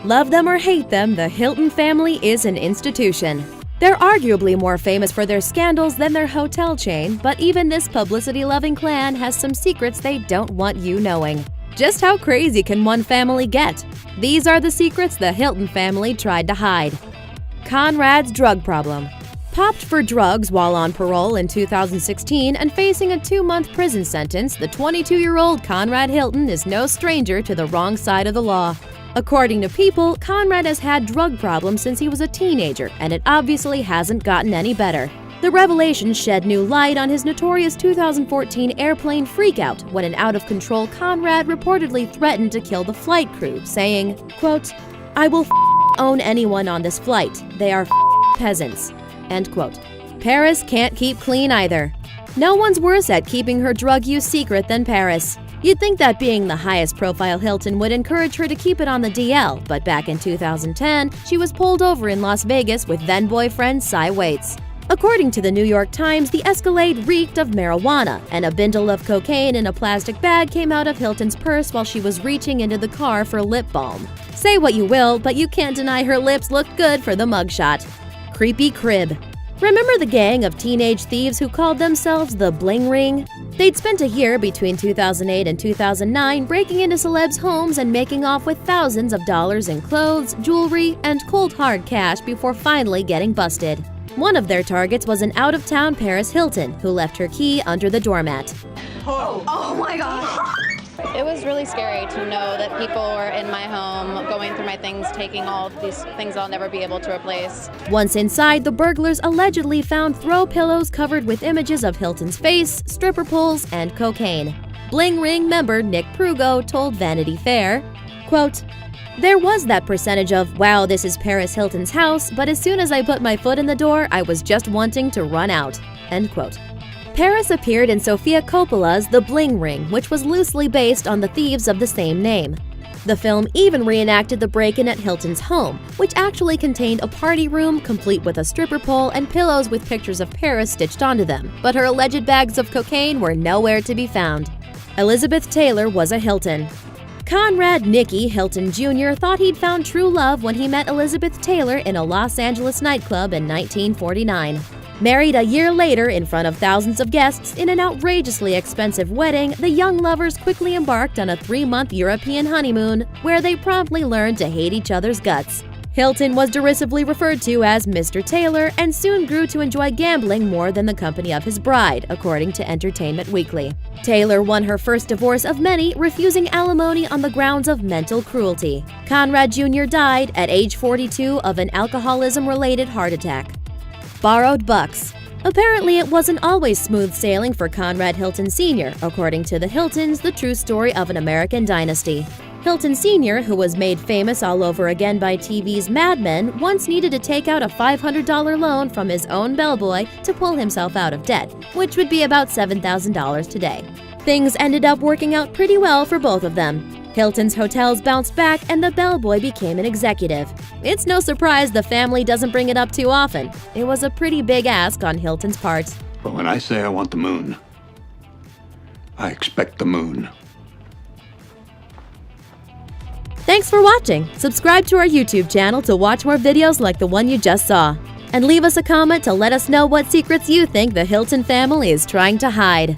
Love them or hate them, the Hilton family is an institution. They're arguably more famous for their scandals than their hotel chain, but even this publicity-loving clan has some secrets they don't want you knowing. Just how crazy can one family get? These are the secrets the Hilton family tried to hide. Conrad's drug problem. Popped for drugs while on parole in 2016 and facing a 2-month prison sentence, the 22-year-old Conrad Hilton is no stranger to the wrong side of the law. According to People, Conrad has had drug problems since he was a teenager, and it obviously hasn't gotten any better. The revelation shed new light on his notorious 2014 airplane freakout when an out-of-control Conrad reportedly threatened to kill the flight crew, saying, quote, "I will own anyone on this flight. They are peasants." End quote. Paris can't keep clean either. No one's worse at keeping her drug use secret than Paris. You'd think that being the highest-profile Hilton would encourage her to keep it on the DL, but back in 2010, she was pulled over in Las Vegas with then-boyfriend Cy Waits. According to the New York Times, the Escalade reeked of marijuana, and a bundle of cocaine in a plastic bag came out of Hilton's purse while she was reaching into the car for lip balm. Say what you will, but you can't deny her lips looked good for the mugshot. Creepy crib. Remember the gang of teenage thieves who called themselves the Bling Ring? They'd spent a year between 2008 and 2009 breaking into celebs' homes and making off with thousands of dollars in clothes, jewelry, and cold hard cash before finally getting busted. One of their targets was an out-of-town Paris Hilton, who left her key under the doormat. Oh my God! It was really scary to know that people were in my home, going through my things, taking all of these things I'll never be able to replace. Once inside, the burglars allegedly found throw pillows covered with images of Hilton's face, stripper poles, and cocaine. Bling Ring member Nick Prugo told Vanity Fair, quote, "There was that percentage of, wow, this is Paris Hilton's house, but as soon as I put my foot in the door, I was just wanting to run out." End quote. Paris appeared in Sofia Coppola's The Bling Ring, which was loosely based on the thieves of the same name. The film even reenacted the break-in at Hilton's home, which actually contained a party room complete with a stripper pole and pillows with pictures of Paris stitched onto them, but her alleged bags of cocaine were nowhere to be found. Elizabeth Taylor was a Hilton. Conrad Nicky Hilton Jr. thought he'd found true love when he met Elizabeth Taylor in a Los Angeles nightclub in 1949. Married a year later in front of thousands of guests in an outrageously expensive wedding, the young lovers quickly embarked on a 3-month European honeymoon, where they promptly learned to hate each other's guts. Hilton was derisively referred to as Mr. Taylor and soon grew to enjoy gambling more than the company of his bride, according to Entertainment Weekly. Taylor won her first divorce of many, refusing alimony on the grounds of mental cruelty. Conrad Jr. died at age 42 of an alcoholism-related heart attack. Borrowed bucks. Apparently, it wasn't always smooth sailing for Conrad Hilton Sr., according to the Hiltons, the true story of an American dynasty. Hilton Sr., who was made famous all over again by TV's Mad Men, once needed to take out a $500 loan from his own bellboy to pull himself out of debt, which would be about $7,000 today. Things ended up working out pretty well for both of them. Hilton's hotels bounced back and the bellboy became an executive. It's no surprise the family doesn't bring it up too often. It was a pretty big ask on Hilton's part. But when I say I want the moon, I expect the moon. Thanks for watching. Subscribe to our YouTube channel to watch more videos like the one you just saw. And leave us a comment to let us know what secrets you think the Hilton family is trying to hide.